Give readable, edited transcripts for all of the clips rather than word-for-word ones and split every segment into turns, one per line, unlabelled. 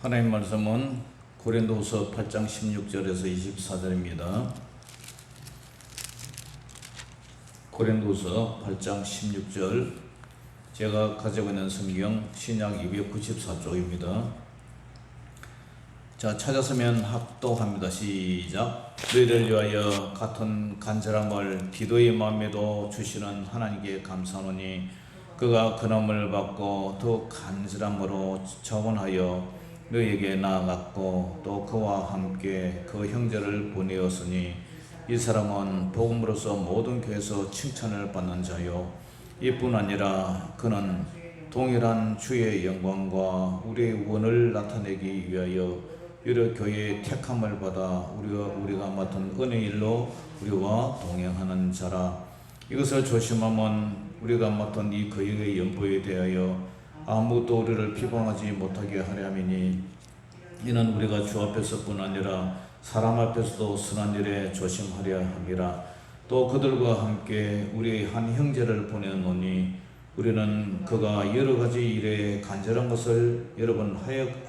하나님 말씀은 고린도후서 8장 16절에서 24절입니다. 고린도후서 8장 16절, 제가 가지고 있는 성경 신약 294쪽입니다. 자, 찾았으면 합독합니다. 시작. 너희를 위하여 같은 간절함을 디도의 마음에도 주시는 하나님께 감사하노니 그가 근함을 받고 더 간절함으로 자원하여 너희에게 나아갔고 또 그와 함께 그 형제를 보내었으니 이 사람은 복음으로서 모든 교회에서 칭찬을 받는 자요, 이뿐 아니라 그는 동일한 주의 영광과 우리의 원을 나타내기 위하여 여러 교회의 택함을 받아 우리가 맡은 은혜의 일로 우리와 동행하는 자라. 이것을 조심하면 우리가 맡은 이 거역의 연보에 대하여 아무도 우리를 비방하지 못하게 하려 함이니, 이는 우리가 주 앞에서뿐 아니라 사람 앞에서도 선한 일에 조심하려 함이라. 또 그들과 함께 우리의 한 형제를 보내노니 우리는 그가 여러 가지 일에 간절한 것을 여러 번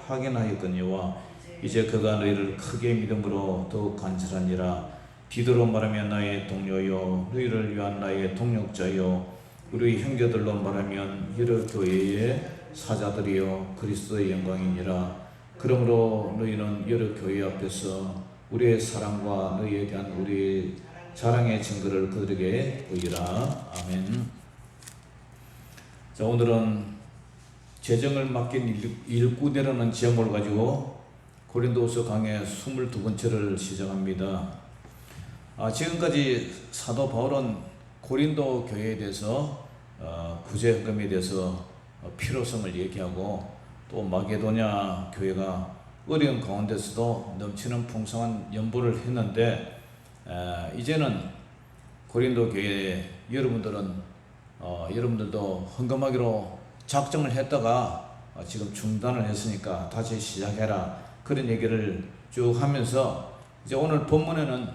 확인하였거니와 이제 그가 너희를 크게 믿음으로 더욱 간절하니라. 디도로 말하면 나의 동료요, 너희를 위한 나의 동력자요, 우리 형제들로 말하면 여러 교회의 사자들이요 그리스도의 영광이니라. 그러므로 너희는 여러 교회 앞에서 우리의 사랑과 너희에 대한 우리의 자랑의 증거를 그들에게 보이라. 아멘. 자, 오늘은 재정을 맡긴 일꾼이라는 제목을 가지고 고린도후서 강의 22번째를 시작합니다. 지금까지 사도 바울은 고린도 교회에 대해서 구제금에 대해서 필요성을 얘기하고, 또 마게도냐 교회가 어려운 가운데서도 넘치는 풍성한 연보를 했는데, 이제는 고린도 교회 여러분들도 헌금하기로 작정을 했다가 지금 중단을 했으니까 다시 시작해라, 그런 얘기를 쭉 하면서 이제 오늘 본문에는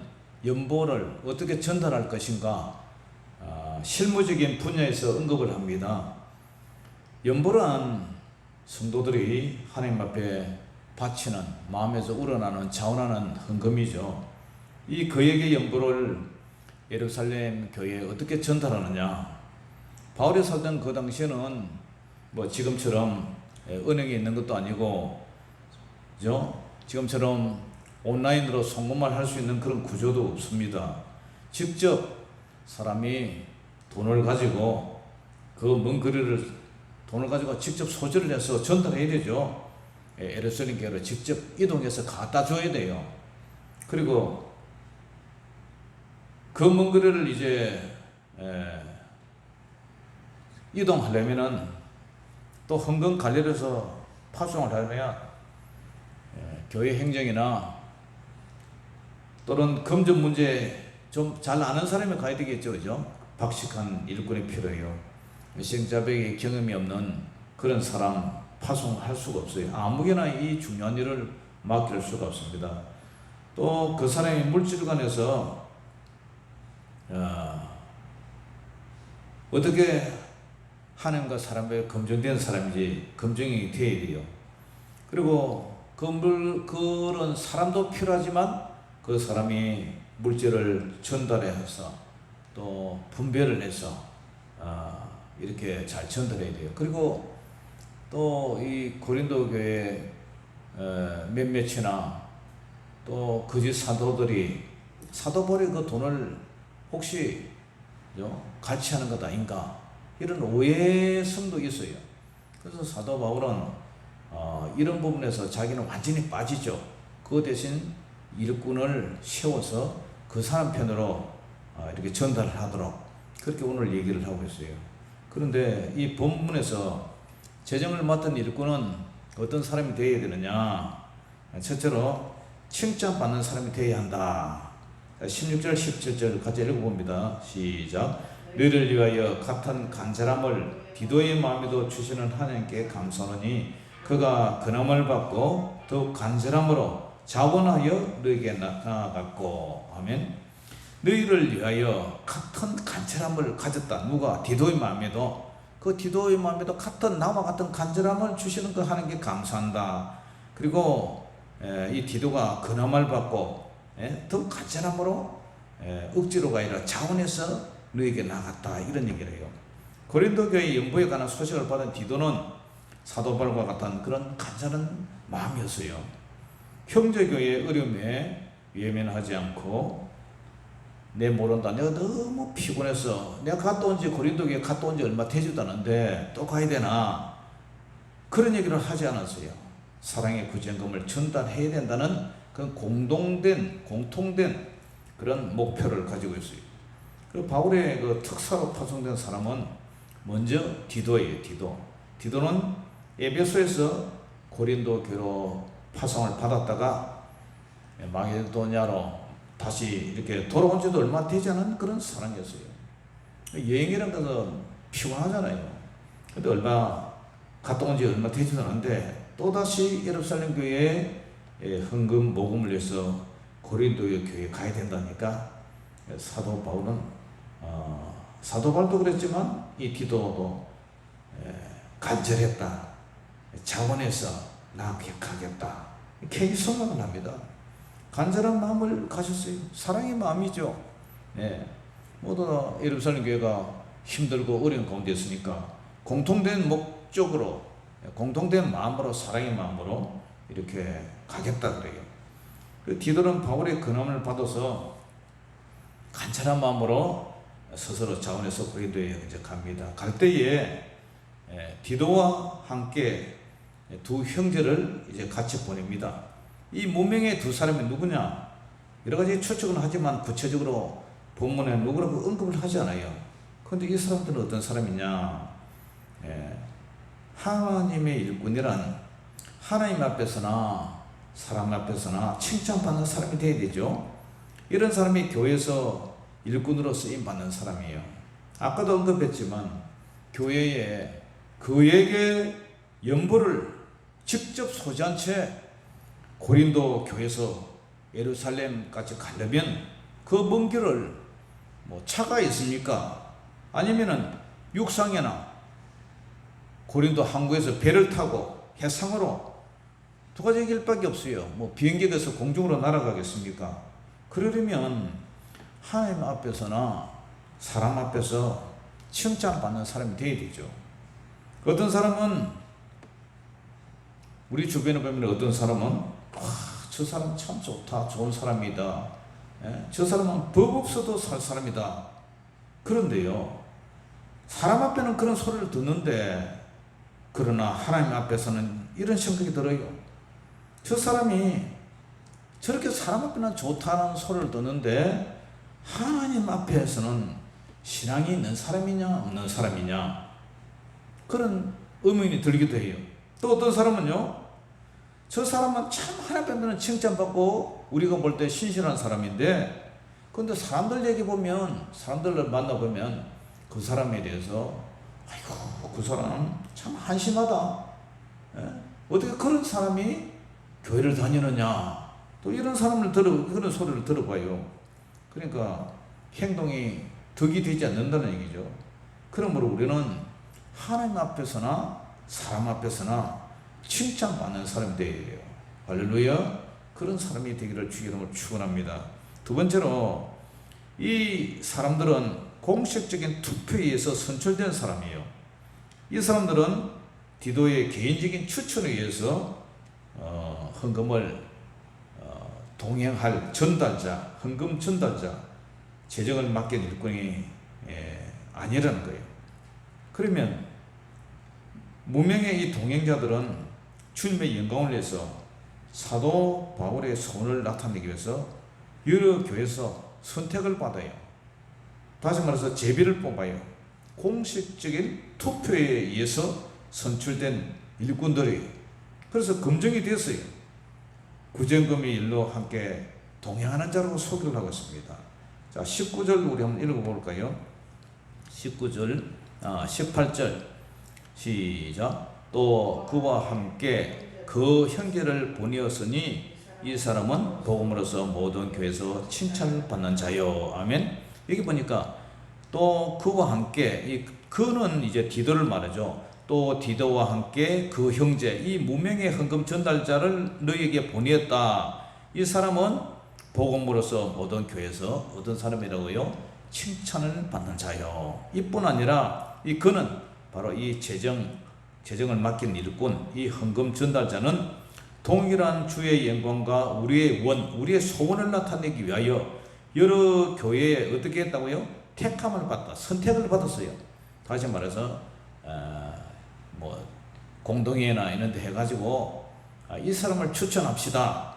연보를 어떻게 전달할 것인가 실무적인 분야에서 언급을 합니다. 연보란 성도들이 하나님 앞에 바치는, 마음에서 우러나는 자원하는 헌금이죠. 이 거액의 연보를 예루살렘 교회에 어떻게 전달하느냐. 바울이 살던 그 당시에는 뭐 지금처럼 은행에 있는 것도 아니고, 그죠? 지금처럼 온라인으로 송금을 할 수 있는 그런 구조도 없습니다. 직접 사람이 돈을 가지고 그 먼 거리를 돈을 가지고 직접 소지를 해서 전달해야 되죠. 예루살렘 교회로 직접 이동해서 갖다 줘야 돼요. 그리고 그 먼 거리를 이제 이동하려면은 또 헌금 관리를 해서 파송을 하려면 교회 행정이나 또는 금전 문제 좀 잘 아는 사람이 가야 되겠죠, 그죠? 박식한 일꾼이 필요해요. 시행자백의 경험이 없는 그런 사람 파송할 수가 없어요. 아무개나 이 중요한 일을 맡길 수가 없습니다. 또 그 사람이 물질관에서 어떻게 하나님과 사람과 검증된 사람인지 검증이 되어야 돼요. 그리고 그런 사람도 필요하지만 그 사람이 물질을 전달해서 또 분배를 해서 이렇게 잘 전달해야 돼요. 그리고 또 이 고린도 교회 몇몇이나 또 거짓 사도들이 사도 바울이 그 돈을 혹시 갈취하는 것 아닌가, 이런 오해성도 있어요. 그래서 사도 바울은 이런 부분에서 자기는 완전히 빠지죠. 그 대신 일꾼을 세워서 그 사람 편으로 이렇게 전달을 하도록, 그렇게 오늘 얘기를 하고 있어요. 그런데 이 본문에서 재정을 맡은 일꾼은 어떤 사람이 되어야 되느냐. 첫째로 칭찬받는 사람이 되어야 한다. 16절 17절 같이 읽어봅니다. 시작. 너희를 위하여 같은 간절함을 디도의 마음에도 주시는 하나님께 감사하노니 그가 근함을 받고 더욱 간절함으로 자원하여 너희에게 나아갔고. 아멘. 너희를 위하여 같은 간절함을 가졌다. 누가? 디도의 마음에도. 그 디도의 마음에도 같은 나와 같은 간절함을 주시는 그 하나님께 감사한다. 그리고 이 디도가 근함을 받고 더 간절함으로 억지로가 아니라 자원해서 너에게 나갔다, 이런 얘기를 해요. 고린도 교회 연보에 관한 소식을 받은 디도는 사도 바울과 같은 그런 간절한 마음이었어요. 형제교회의 어려움에 외면하지 않고, 내 모른다, 내가 너무 피곤해서 내가 갔다 온지, 고린도 교회 갔다 온지 얼마 되지도 않은데 또 가야 되나, 그런 얘기를 하지 않았어요. 사랑의 구제금을 전달해야 된다는 그런 공통된 그런 목표를 가지고 있어요. 그 바울의 그 특사로 파송된 사람은 먼저 디도예요. 디도는 에베소에서 고린도 교회로 파송을 받았다가 마게도냐로 다시 이렇게 돌아온 지도 얼마 되지 않은 그런 사람이었어요. 여행이라는 것은 피곤하잖아요. 근데 갔다 온 지 얼마 되지도 않은데 또다시 예루살렘 교회에 헌금 모금을 위해서 고린도 교회에 가야 된다니까, 사도 바울도 그랬지만 이 디도도 간절했다, 자원해서 나에게 가겠다, 이렇게 소망을 합니다. 간절한 마음을 가졌어요. 사랑의 마음이죠. 모두 다 예루살렘 교회가 힘들고 어려운 가운데 있으니까 공통된 목적으로, 공통된 마음으로, 사랑의 마음으로 이렇게 가겠다 그래요. 그 디도는 바울의 근함을 받아서 간절한 마음으로 스스로 자원해서 고린도에 이제 갑니다. 갈 때에 디도와 함께 두 형제를 이제 같이 보냅니다. 이 무명의 두 사람이 누구냐? 여러 가지 추측은 하지만 구체적으로 본문에 누구라고 언급을 하지 않아요. 그런데 이 사람들은 어떤 사람이냐? 하나님의 일꾼이란 하나님 앞에서나 사람 앞에서나 칭찬받는 사람이 되어야 되죠. 이런 사람이 교회에서 일꾼으로 쓰임받는 사람이에요. 아까도 언급했지만 교회에 그에게 연보를 직접 소지한 채 고린도 교회에서 예루살렘까지 가려면 그 먼 길을 차가 있습니까? 아니면은 육상이나 고린도 항구에서 배를 타고 해상으로 두 가지 길밖에 없어요. 비행기가 돼서 공중으로 날아가겠습니까? 그러려면 하나님 앞에서나 사람 앞에서 칭찬받는 사람이 되어야 되죠. 어떤 사람은, 우리 주변에 보면 어떤 사람은 저 사람 참 좋다, 좋은 사람이다, 저 사람은 법 없어도 살 사람이다. 그런데요, 사람 앞에는 그런 소리를 듣는데, 그러나 하나님 앞에서는 이런 생각이 들어요. 저 사람이 저렇게 사람 앞에는 좋다는 소리를 듣는데 하나님 앞에서는 신앙이 있는 사람이냐 없는 사람이냐, 그런 의문이 들기도 해요. 또 어떤 사람은요, 저 사람은 참 하나님 앞에는 칭찬받고 우리가 볼 때 신실한 사람인데, 그런데 사람들 얘기 보면, 사람들을 만나보면 그 사람에 대해서 아이고 그 사람 참 한심하다, 어떻게 그런 사람이 교회를 다니느냐, 또 이런 그런 소리를 들어봐요. 그러니까 행동이 덕이 되지 않는다는 얘기죠. 그러므로 우리는 하나님 앞에서나 사람 앞에서나 칭찬받는 사람이 되어야 돼요. 할렐루야. 그런 사람이 되기를 주의 이름으로 축원합니다. 두 번째로, 이 사람들은 공식적인 투표에 의해서 선출된 사람이에요. 이 사람들은 디도의 개인적인 추천에 의해서 헌금을 동행할 전달자, 헌금 전달자, 재정을 맡긴 일꾼이 아니라는 거예요. 그러면 무명의 이 동행자들은 주님의 영광을 위해서 사도 바울의 소원을 나타내기 위해서 여러 교회에서 선택을 받아요. 다시 말해서 제비를 뽑아요. 공식적인 투표에 의해서 선출된 일꾼들이, 그래서 검증이 됐어요. 구제금의 일로 함께 동행하는 자라고 소개를 하고 있습니다. 자, 19절 우리 한번 읽어볼까요? 19절, 18절 시작. 또 그와 함께 그 형제를 보내었으니 이 사람은 복음으로서 모든 교회에서 칭찬을 받는 자요. 아멘. 여기 보니까 또 그와 함께, 이 그는 이제 디도를 말하죠. 또 디도와 함께 그 형제 이 무명의 헌금 전달자를 너희에게 보내었다. 이 사람은 복음으로서 모든 교회에서 어떤 사람이라고요? 칭찬을 받는 자요. 이뿐 아니라 이 그는 바로 이 재정을 맡긴 일꾼 이 헌금 전달자는 동일한 주의 영광과 우리의 소원을 나타내기 위하여 여러 교회에 어떻게 했다고요? 택함을 받다, 선택을 받았어요. 다시 말해서 뭐 공동회나 이런 데 해가지고 이 사람을 추천합시다.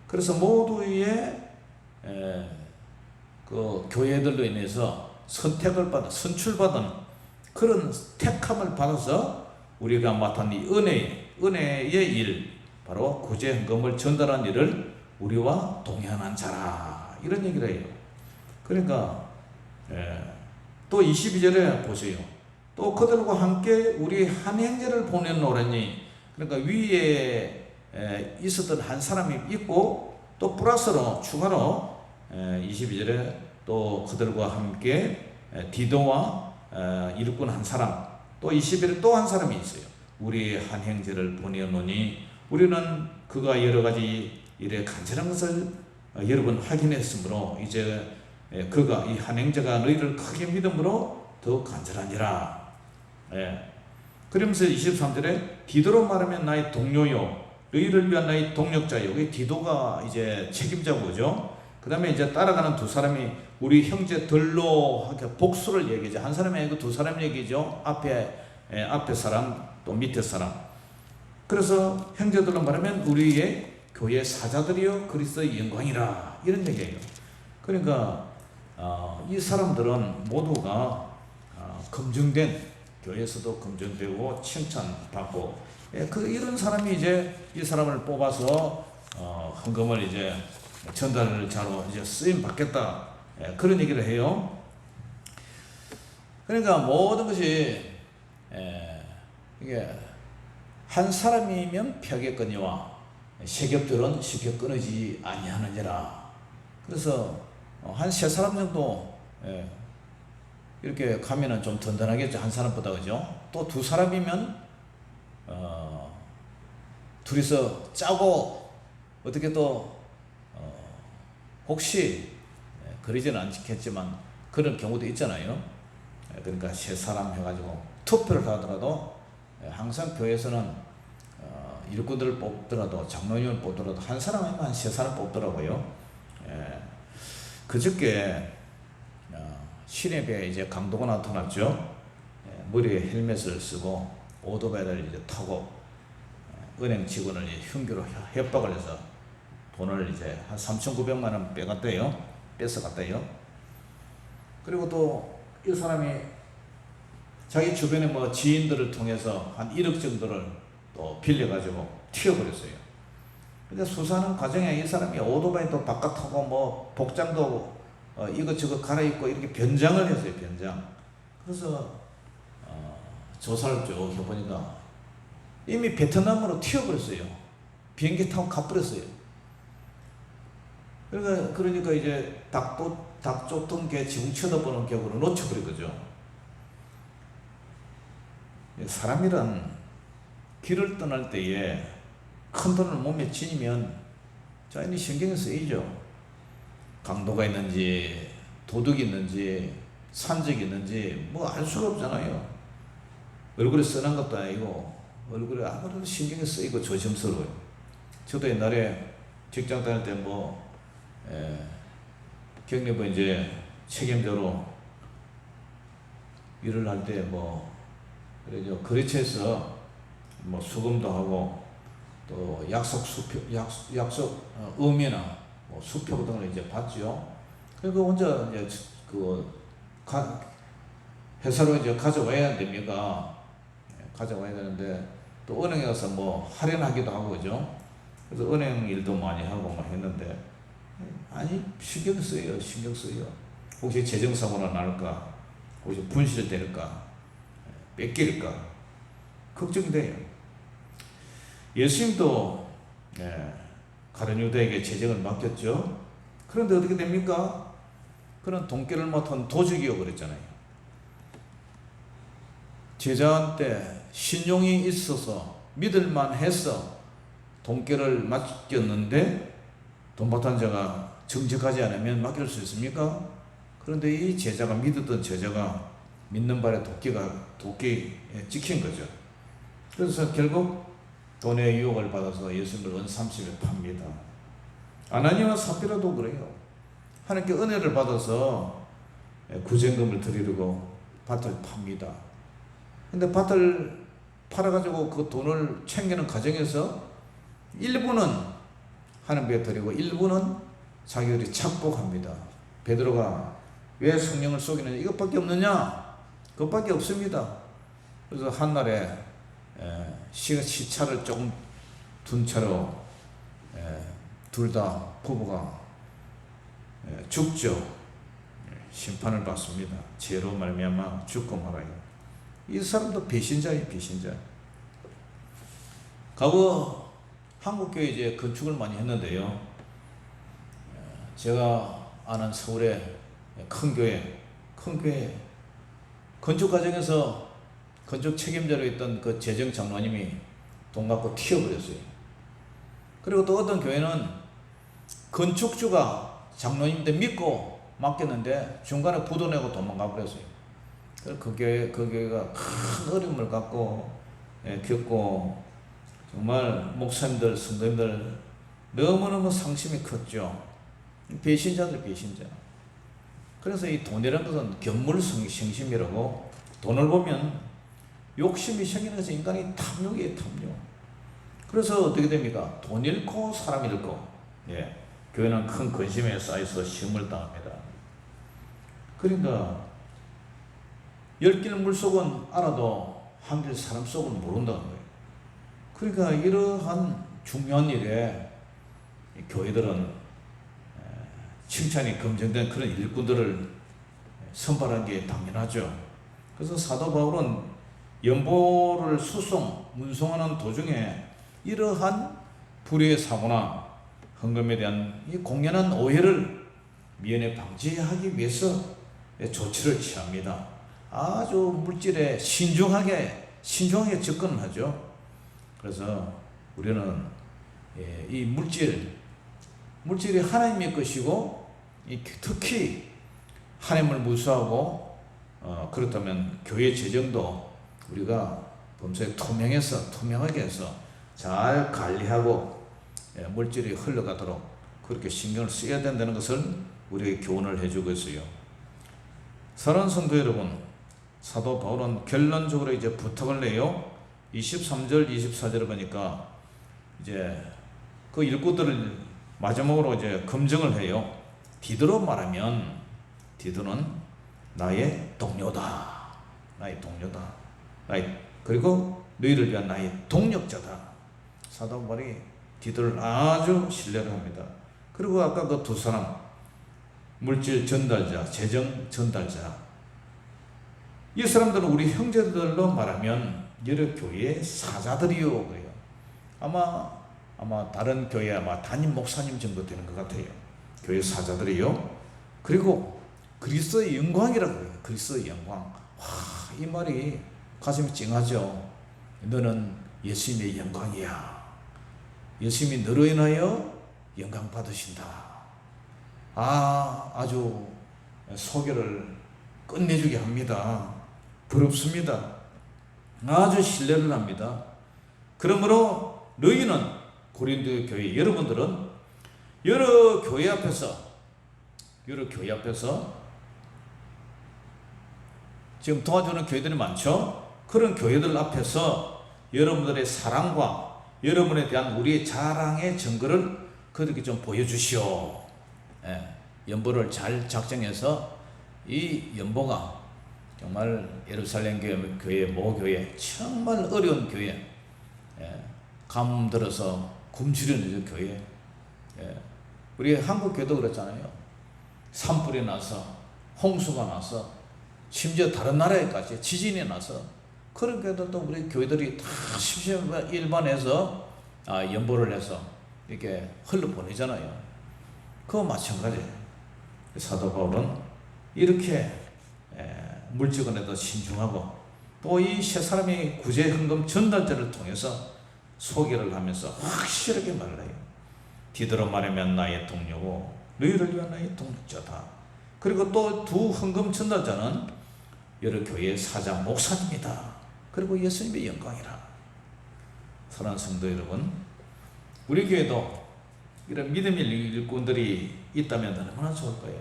그래서 모두의 그 교회들로 인해서 선택을 받아 선출받은 그런 택함을 받아서 우리가 맡은 이 은혜의 일, 바로 구제 헌금을 전달한 일을 우리와 동행한 자라, 이런 얘기를 해요. 그러니까 또 22절에 보세요. 또 그들과 함께 우리 한 형제를 보내노라니. 그러니까 위에 있었던 한 사람이 있고 또 플러스로 추가로 22절에 또 그들과 함께 디도와 일꾼 한 사람, 또 21절에 또 한 사람이 있어요. 우리 한 형제를 보내노니 우리는 그가 여러 가지 일에 간절한 것을 여러 번 확인했으므로 이제 그가 이 한 형제가 너희를 크게 믿음으로 더 간절하니라. 그러면서 23절에 디도로 말하면 나의 동료요 너희를 위한 나의 동력자요. 이 디도가 이제 책임자고 그죠. 그 다음에 이제 따라가는 두 사람이 우리 형제들로 복수를 얘기하죠. 한 사람이 아니고 두 사람 얘기죠. 앞에 사람 또 밑에 사람. 그래서 형제들로 말하면 우리의 교회 사자들이요 그리스도의 영광이라, 이런 얘기예요. 그러니까 이 사람들은 모두가 검증된, 교회에서도 검증되고 칭찬받고 이런 사람이 이제 이 사람을 뽑아서 헌금을 이제 전달자로 이제 쓰임 받겠다, 그런 얘기를 해요. 그러니까 모든 것이 이게 한 사람이면 펴겠거니와 세겹들은 쉽게 끊어지지 아니하느니라. 그래서 한 세 사람 정도 이렇게 가면은 좀 든든하겠죠, 한 사람보다. 그죠? 또 두 사람이면 둘이서 짜고 어떻게 또 혹시 그러지는 않겠지만 그런 경우도 있잖아요. 그러니까 세 사람 해가지고 투표를 하더라도 항상 교회에서는 일꾼들을 뽑더라도 장로님을 뽑더라도 한 사람이면 한 세 사람 뽑더라고요. 그저께 시내에 이제 강도가 나타났죠. 머리에 헬멧을 쓰고 오토바이를 이제 타고 은행 직원을 흉기로 협박을 해서 돈을 이제 한 3,900만 원 뺏어갔대요. 그리고 또 이 사람이 자기 주변에 뭐 지인들을 통해서 한 1억 정도를 또 빌려가지고 튀어버렸어요. 근데 수사하는 과정에 이 사람이 오토바이도 바깥 타고 뭐 복장도 이것저것 갈아입고 이렇게 변장을 했어요, 변장. 그래서 조사를 쭉 해보니까 이미 베트남으로 튀어버렸어요. 비행기 타고 가버렸어요. 그러니까 이제 닭 쫓던 개 지붕 쳐다보는 격으로 놓쳐버린 거죠. 사람이란 길을 떠날 때에 큰 돈을 몸에 지니면 자연히 신경이 쓰이죠. 강도가 있는지 도둑이 있는지 산적이 있는지 뭐 알 수가 없잖아요. 얼굴에 써난 것도 아니고 얼굴에 아무래도 신경이 쓰이고 조심스러워요. 저도 옛날에 직장 다닐 때 경리부 이제 책임자로 일을 할 때 그래죠. 거래처에서 수금도 하고 또 약속 의미나 수표 등을 이제 받죠. 그리고 혼자 이제 회사로 이제 가져와야 됩니까? 가져와야 되는데 또 은행에 가서 할인하기도 하고 그죠. 그래서 은행 일도 많이 하고 했는데 신경 쓰여요. 혹시 재정사고나 날까? 혹시 분실될까? 뺏길까? 걱정이 돼요. 예수님도 가룟 유다에게 재정을 맡겼죠. 그런데 어떻게 됩니까? 그는 돈깨를 맡은 도적이요 그랬잖아요. 제자한테 신용이 있어서 믿을만 해서 돈깨를 맡겼는데 돈 받은 자가 정직하지 않으면 맡길 수 있습니까? 그런데 이 제자가 믿었던 제자가 믿는 바에 도끼에 찍힌 거죠. 그래서 결국 돈의 유혹을 받아서 예수님을 은 30에 팝니다. 아나니와 삽비라도 그래요. 하나님께 은혜를 받아서 구제금을 드리려고 밭을 팝니다. 근데 밭을 팔아가지고 그 돈을 챙기는 과정에서 일부는 하나님께 드리고 일부는 자기들이 착복합니다. 베드로가 왜 성령을 속이느냐? 이것밖에 없느냐? 그것밖에 없습니다. 그래서 한날에 시차를 조금 둔 채로 둘 다 부부가 죽죠. 심판을 받습니다. 죄로 말미암아 죽고 말아요. 이 사람도 배신자예요, 배신자. 과거 한국교회 이제 건축을 많이 했는데요. 제가 아는 서울의 큰 교회 건축 과정에서 건축 책임자로 있던 그 재정 장로님이 돈 갖고 튀어버렸어요. 그리고 또 어떤 교회는 건축주가 장로님한테 믿고 맡겼는데 중간에 부도 내고 도망가 버렸어요. 그 교회가 큰 어려움을 겪고 정말 목사님들, 성도님들 너무너무 상심이 컸죠. 배신자들. 그래서 이 돈이라는 것은 견물성심이라고 돈을 보면 욕심이 생기는 것은 인간이 탐욕이에요, 탐욕. 그래서 어떻게 됩니까? 돈 잃고 사람 잃고. 교회는 큰 근심에 쌓여서 시험을 당합니다. 그러니까 10길 물속은 알아도 한 길 사람 속은 모른다는 거예요. 그러니까 이러한 중요한 일에 교회들은 칭찬이 검증된 그런 일꾼들을 선발한 게 당연하죠. 그래서 사도 바울은 연보를 문송하는 도중에 이러한 불의의 사고나 헌금에 대한 이 공연한 오해를 미연에 방지하기 위해서 조치를 취합니다. 아주 물질에 신중하게 접근을 하죠. 그래서 우리는 이 물질이 하나님의 것이고 특히 하나님을 무시하고 그렇다면 교회 재정도 우리가 범사에 투명하게 해서 잘 관리하고 물질이 흘러가도록 그렇게 신경을 써야 된다는 것을 우리에게 교훈을 해주고 있어요. 사랑하는 성도 여러분, 사도 바울은 결론적으로 이제 부탁을 내요. 23절, 24절을 보니까 이제 그 일꾼들을 마지막으로 이제 검증을 해요. 디도로 말하면 디도는 나의 동료다. 그리고 너희를 위한 나의 동력자다. 사도 바울이 디도를 아주 신뢰를 합니다. 그리고 아까 그 두 사람 물질 전달자, 재정 전달자, 이 사람들은 우리 형제들로 말하면 여러 교회의 사자들이요 그래요. 아마 다른 교회 담임 목사님 정도 되는 것 같아요. 교회 사자들이요. 그리고 그리스도의 영광이라고 해요. 그리스도의 영광. 와, 이 말이 가슴이 찡하죠. 너는 예수님의 영광이야. 예수님이 너로 인하여 영광 받으신다. 아주 소개를 끝내주게 합니다. 부럽습니다. 아주 신뢰를 합니다. 그러므로 너희는 고린도 교회 여러분들은 여러 교회 앞에서 지금 도와주는 교회들이 많죠. 그런 교회들 앞에서 여러분들의 사랑과 여러분에 대한 우리의 자랑의 증거를 그렇게 좀 보여주시오. 연보를 잘 작정해서 이 연보가 정말 예루살렘 교회 모교회 정말 어려운 교회, 가뭄 들어서 굶주리는 교회, 우리 한국 교회도 그렇잖아요. 산불이 나서 홍수가 나서 심지어 다른 나라에까지 지진이 나서 그런 교회들도 우리 교회들이 다 일반해서 연보를 해서 이렇게 흘러보내잖아요. 그거 마찬가지예요. 사도 바울은 이렇게 물질권에도 신중하고 또 이 세 사람이 구제 헌금 전달자를 통해서 소개를 하면서 확실하게 말을 해요. 디도로 말하면 나의 동료고 너희를 위한 나의 동력자다. 그리고 또 두 헌금 전달자는 여러 교회의 사장 목사님이다. 그리고 예수님의 영광이라. 사랑하는 성도 여러분, 우리 교회도 이런 믿음의 일꾼들이 있다면 얼마나 좋을 거예요.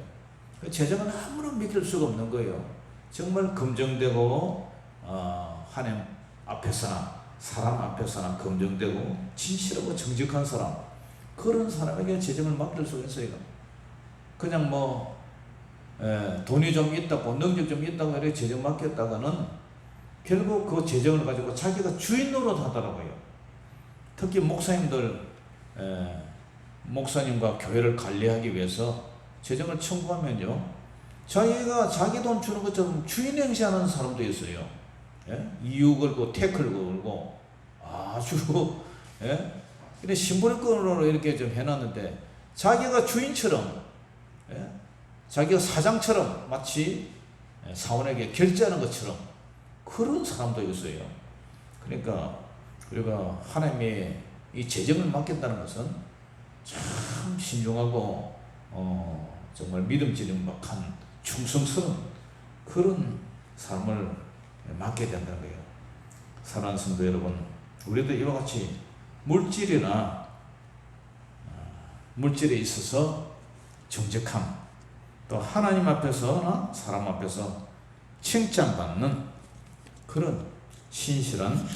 재정은 아무나 믿을 수가 없는 거예요. 정말 검증되고 하나님 앞에서나 사람 앞에서나 검증되고 진실하고 정직한 사람, 그런 사람에게 재정을 맡길 수가 있어요. 그냥 돈이 좀 있다고 능력 좀 있다고 이렇게 재정 맡겼다가는 결국 그 재정을 가지고 자기가 주인 노릇 하더라고요. 특히 목사님들 목사님과 교회를 관리하기 위해서 재정을 청구하면요, 자기가 자기 돈 주는 것처럼 주인 행세하는 사람도 있어요. 이유 걸고 태클 걸고 아주 이렇게 심부름꾼으로 이렇게 좀 해놨는데 자기가 주인처럼 자기가 사장처럼 마치 사원에게 결제하는 것처럼 그런 사람도 있어요. 그러니까 우리가 하나님의 이 재정을 맡긴다는 것은 참 신중하고 정말 믿음직한 충성스러운 그런 삶을 맡게 된다는 거예요. 사랑하는 성도 여러분, 우리도 이와 같이 물질이나 물질에 있어서 정직함, 또 하나님 앞에서나 사람 앞에서 칭찬받는 그런 신실한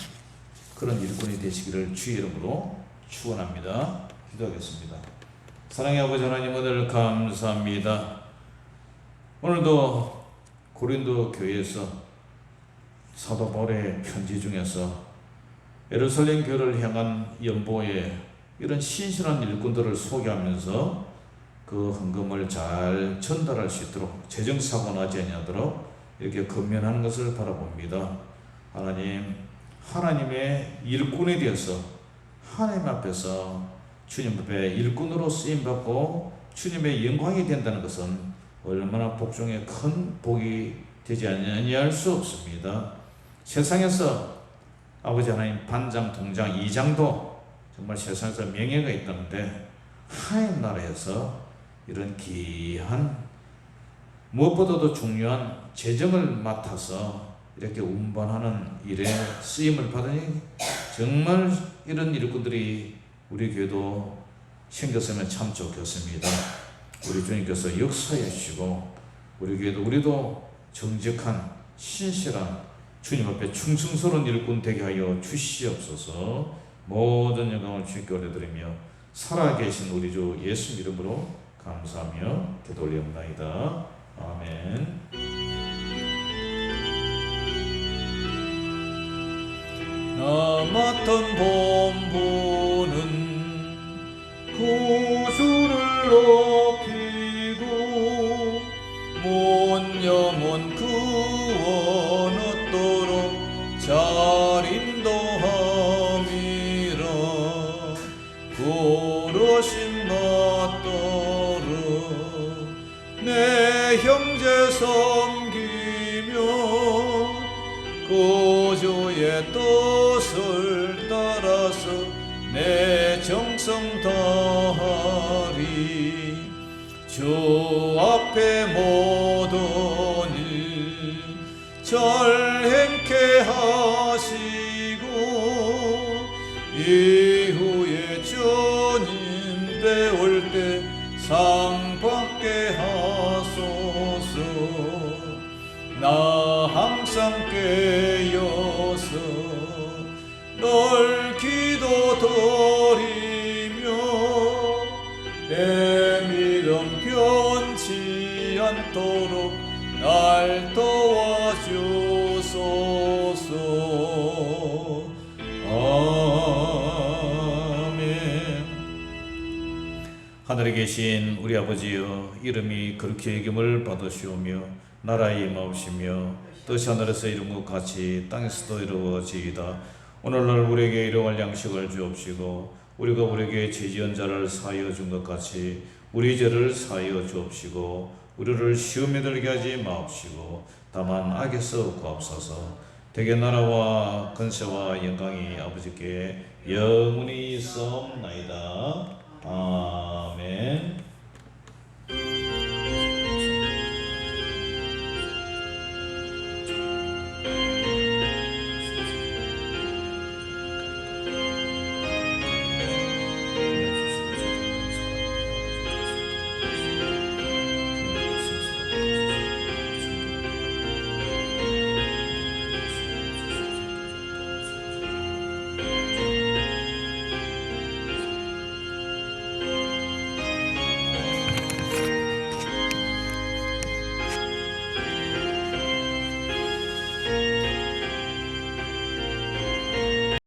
그런 일꾼이 되시기를 주의 이름으로 축원합니다. 기도하겠습니다. 사랑의 아버지 하나님, 오늘 감사합니다. 오늘도 고린도 교회에서 사도 바울의 편지 중에서 예루살렘 교회를 향한 연보에 이런 신실한 일꾼들을 소개하면서 그 헌금을 잘 전달할 수 있도록 재정사고 나지 아니하도록 이렇게 건면하는 것을 바라봅니다. 하나님, 하나님의 일꾼이 되어서 하나님 앞에서 주님 앞에 일꾼으로 쓰임받고 주님의 영광이 된다는 것은 얼마나 복중에 큰 복이 되지 아니할 수 없습니다. 세상에서 아버지 하나님 반장, 동장, 이장도 정말 세상에서 명예가 있다는데 하나님 나라에서 이런 귀한 무엇보다도 중요한 재정을 맡아서 이렇게 운반하는 일에 쓰임을 받으니 정말 이런 일꾼들이 우리 교회도 생겼으면 참 좋겠습니다. 우리 주님께서 역사해 주시고 우리 교회도 우리도 정직한 신실한 주님 앞에 충성스러운 일꾼 되게 하여 주시옵소서. 모든 영광을 주님께 올려드리며 살아계신 우리 주 예수 이름으로 감사하며 기도 올리옵나이다. 아멘. 나 맡은 본분은 구주를 높이고 온 영혼 구원 얻도록 잘 인도함이라. 부르심 받도록 내 형제 섬기며 구주의 뜻을 따라서 내 정성 다하리. 주 앞에 모든 일 잘 행케 하시고 이후에 주님 배울 때 상 받게 하소서. 나 항상 깨어서 널 기도드리며 내 믿음 변치 않도록 날 도와주소서. 아멘. 하늘에 계신 우리 아버지여, 이름이 그렇게 여김을 받으시오며 나라의 임하옵시며 뜻이 하늘에서 이룬 것 같이 땅에서도 이루어지이다. 오늘날 우리에게 일용할 양식을 주옵시고 우리가 우리에게 죄지은 자를 사하여 준 것 같이 우리 죄를 사하여 주옵시고 우리를 시험에 들게 하지 마옵시고 다만 악에서 구하옵소서. 대개 나라와 권세와 영광이 아버지께 영원히 있사옵나이다. 아멘.